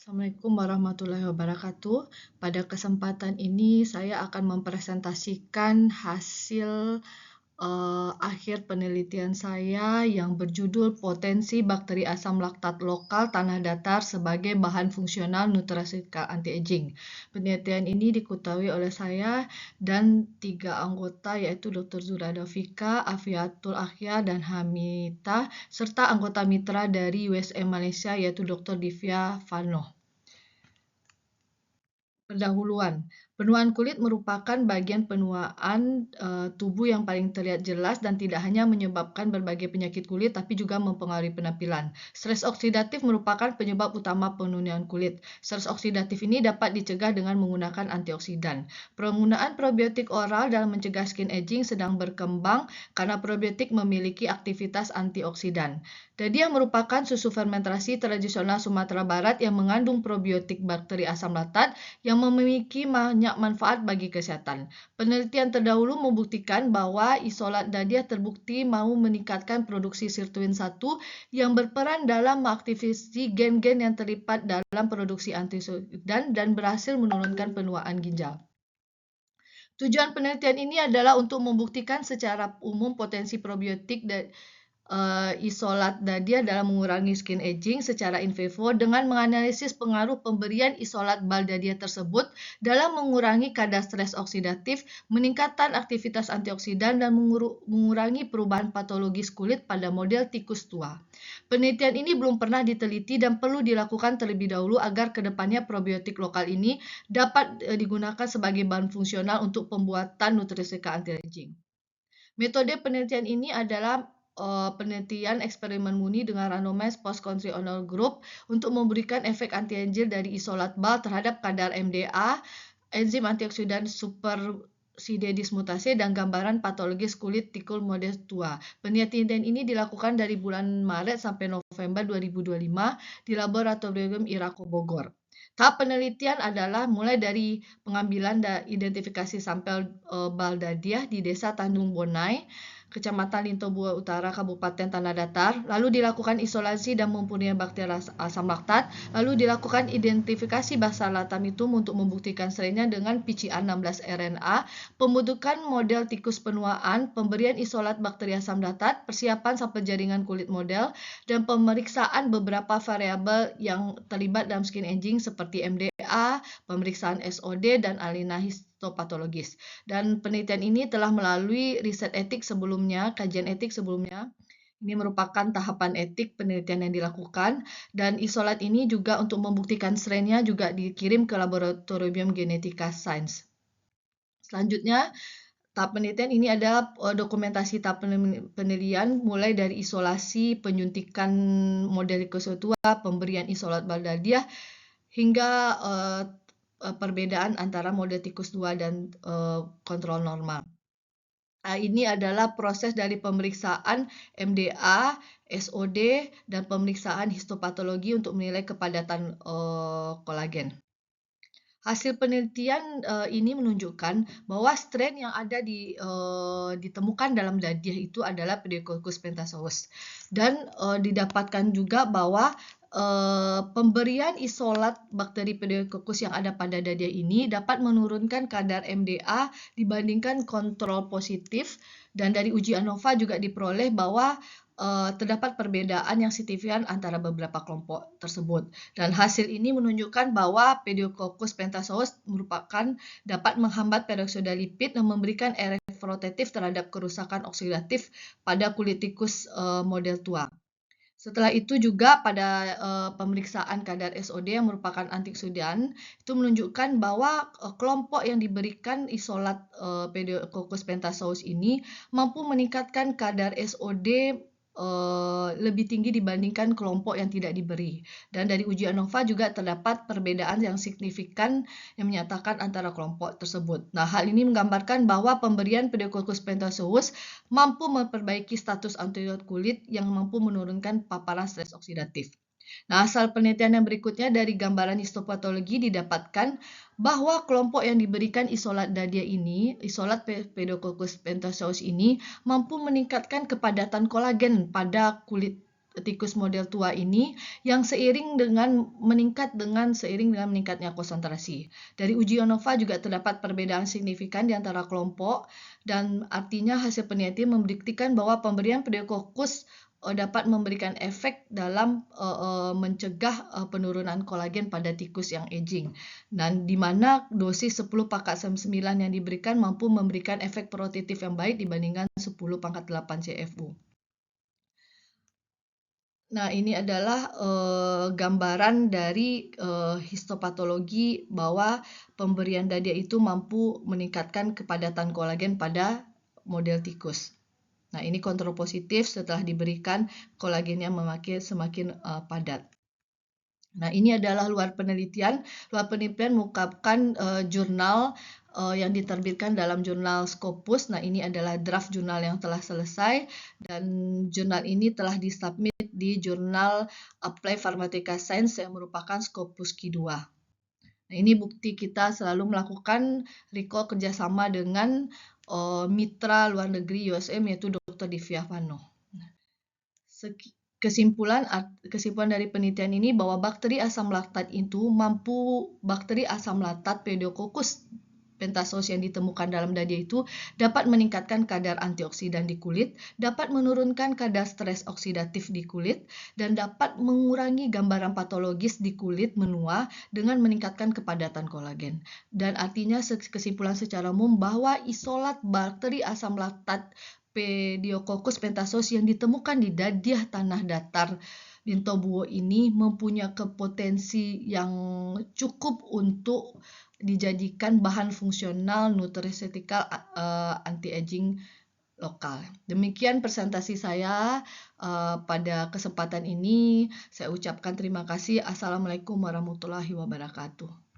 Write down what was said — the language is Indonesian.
Assalamualaikum warahmatullahi wabarakatuh. Pada kesempatan ini saya akan mempresentasikan hasil akhir penelitian saya yang berjudul Potensi Bakteri Asam Laktat Lokal Tanah Datar sebagai Bahan Fungsional Nutrasika Anti-Aging. Penelitian ini diketahui oleh saya dan 3 anggota yaitu Dr. Zurada Fika, Afiatul Akhya, dan Hamita, serta anggota mitra dari USM Malaysia yaitu Dr. Divya Fanoh. Pendahuluan. Penuaan kulit merupakan bagian penuaan tubuh yang paling terlihat jelas dan tidak hanya menyebabkan berbagai penyakit kulit tapi juga mempengaruhi penampilan. Stres oksidatif merupakan penyebab utama penuaan kulit. Stres oksidatif ini dapat dicegah dengan menggunakan antioksidan. Penggunaan probiotik oral dalam mencegah skin aging sedang berkembang karena probiotik memiliki aktivitas antioksidan. Dadia merupakan susu fermentasi tradisional Sumatera Barat yang mengandung probiotik bakteri asam laktat yang memiliki banyak manfaat bagi kesehatan. Penelitian terdahulu membuktikan bahwa isolat dadia terbukti mau meningkatkan produksi sirtuin 1 yang berperan dalam mengaktifasi gen-gen yang terlibat dalam produksi antioksidan dan berhasil menurunkan penuaan ginjal. Tujuan penelitian ini adalah untuk membuktikan secara umum potensi probiotik dan isolat dadia dalam mengurangi skin aging secara in vivo dengan menganalisis pengaruh pemberian isolat bal dadia tersebut dalam mengurangi kadar stres oksidatif, meningkatkan aktivitas antioksidan, dan mengurangi perubahan patologis kulit pada model tikus tua. Penelitian ini belum pernah diteliti dan perlu dilakukan terlebih dahulu agar kedepannya probiotik lokal ini dapat digunakan sebagai bahan fungsional untuk pembuatan nutrisika anti-aging. Metode penelitian ini adalah penelitian eksperimen murni dengan randomized post-control group untuk memberikan efek anti-aging dari isolat bal terhadap kadar MDA, enzim antioksidan superside dismutase, dan gambaran patologis kulit tikul model tua. Penelitian ini dilakukan dari bulan Maret sampai November 2025 di Laboratorium Irako Bogor. Tahap penelitian adalah mulai dari pengambilan dan identifikasi sampel bal dadiah di Desa Tanjung Bonai, Kecamatan Lintobua Utara, Kabupaten Tanah Datar, lalu dilakukan isolasi dan mempunyai bakteri asam laktat, lalu dilakukan identifikasi Bacillus untuk membuktikan strainnya dengan PCR-16 RNA, pembentukan model tikus penuaan, pemberian isolat bakteri asam laktat, persiapan sampel jaringan kulit model, dan pemeriksaan beberapa variabel yang terlibat dalam skin aging seperti MDA, pemeriksaan SOD, dan alina histopatologis. Dan penelitian ini telah melalui riset etik sebelumnya, kajian etik sebelumnya. Ini merupakan tahapan etik penelitian yang dilakukan, dan isolat ini juga untuk membuktikan strainnya juga dikirim ke Laboratorium Genetika Sains. Selanjutnya, tahap penelitian ini adalah dokumentasi tahap penelitian mulai dari isolasi, penyuntikan model tua, pemberian isolat bal dadiah, hingga perbedaan antara model tikus 2 dan kontrol normal. Ini adalah proses dari pemeriksaan MDA, SOD, dan pemeriksaan histopatologi untuk menilai kepadatan kolagen. Hasil penelitian ini menunjukkan bahwa strain yang ada ditemukan dalam dadiah itu adalah Pediococcus pentasaurus, dan didapatkan juga bahwa pemberian isolat bakteri Pediococcus yang ada pada dadiah ini dapat menurunkan kadar MDA dibandingkan kontrol positif, dan dari uji ANOVA juga diperoleh bahwa terdapat perbedaan yang signifikan antara beberapa kelompok tersebut. Dan hasil ini menunjukkan bahwa Pediococcus pentasaurus merupakan dapat menghambat peroksida lipid dan memberikan efek protektif terhadap kerusakan oksidatif pada kulit tikus model tua. Setelah itu juga pada pemeriksaan kadar SOD yang merupakan antioksidan itu menunjukkan bahwa kelompok yang diberikan isolat Pediococcus pentasaurus ini mampu meningkatkan kadar SOD lebih tinggi dibandingkan kelompok yang tidak diberi. Dan dari uji ANOVA juga terdapat perbedaan yang signifikan yang menyatakan antara kelompok tersebut. Nah, hal ini menggambarkan bahwa pemberian Pediococcus pentasaurus mampu memperbaiki status antioksidan kulit yang mampu menurunkan paparan stres oksidatif. Nah, asal penelitian yang berikutnya dari gambaran histopatologi didapatkan bahwa kelompok yang diberikan isolat dadiah ini, isolat Pediococcus pentasaurus ini, mampu meningkatkan kepadatan kolagen pada kulit tikus model tua ini yang seiring dengan meningkatnya konsentrasi. Dari uji ANOVA juga terdapat perbedaan signifikan di antara kelompok dan artinya hasil penelitian membuktikan bahwa pemberian Pediococcus dapat memberikan efek dalam mencegah penurunan kolagen pada tikus yang aging. Dan di mana dosis 10/9 yang diberikan mampu memberikan efek protektif yang baik dibandingkan 10/8 CFU. Nah, ini adalah gambaran dari histopatologi bahwa pemberian DADIA itu mampu meningkatkan kepadatan kolagen pada model tikus. Nah, ini kontrol positif setelah diberikan kolagennya semakin padat. Nah, ini adalah luar penelitian. Luar penelitian mengungkapkan jurnal yang diterbitkan dalam jurnal Scopus. Nah, ini adalah draft jurnal yang telah selesai dan jurnal ini telah disubmit di jurnal Applied Pharmaceutical Science yang merupakan Scopus Q2. Nah, ini bukti kita selalu melakukan recall kerjasama dengan mitra luar negeri USM yaitu Dr. Divya Vano. Kesimpulan dari penelitian ini bahwa bakteri asam laktat Pediococcus pentasos yang ditemukan dalam DADIA itu dapat meningkatkan kadar antioksidan di kulit, dapat menurunkan kadar stres oksidatif di kulit, dan dapat mengurangi gambaran patologis di kulit menua dengan meningkatkan kepadatan kolagen. Dan artinya kesimpulan secara umum bahwa isolat bakteri asam laktat Pediococcus pentasos yang ditemukan di dadiah tanah datar Lintobuo ini mempunyai potensi yang cukup untuk dijadikan bahan fungsional nutraceutikal anti-aging lokal. Demikian presentasi saya pada kesempatan ini. Saya ucapkan terima kasih. Assalamualaikum warahmatullahi wabarakatuh.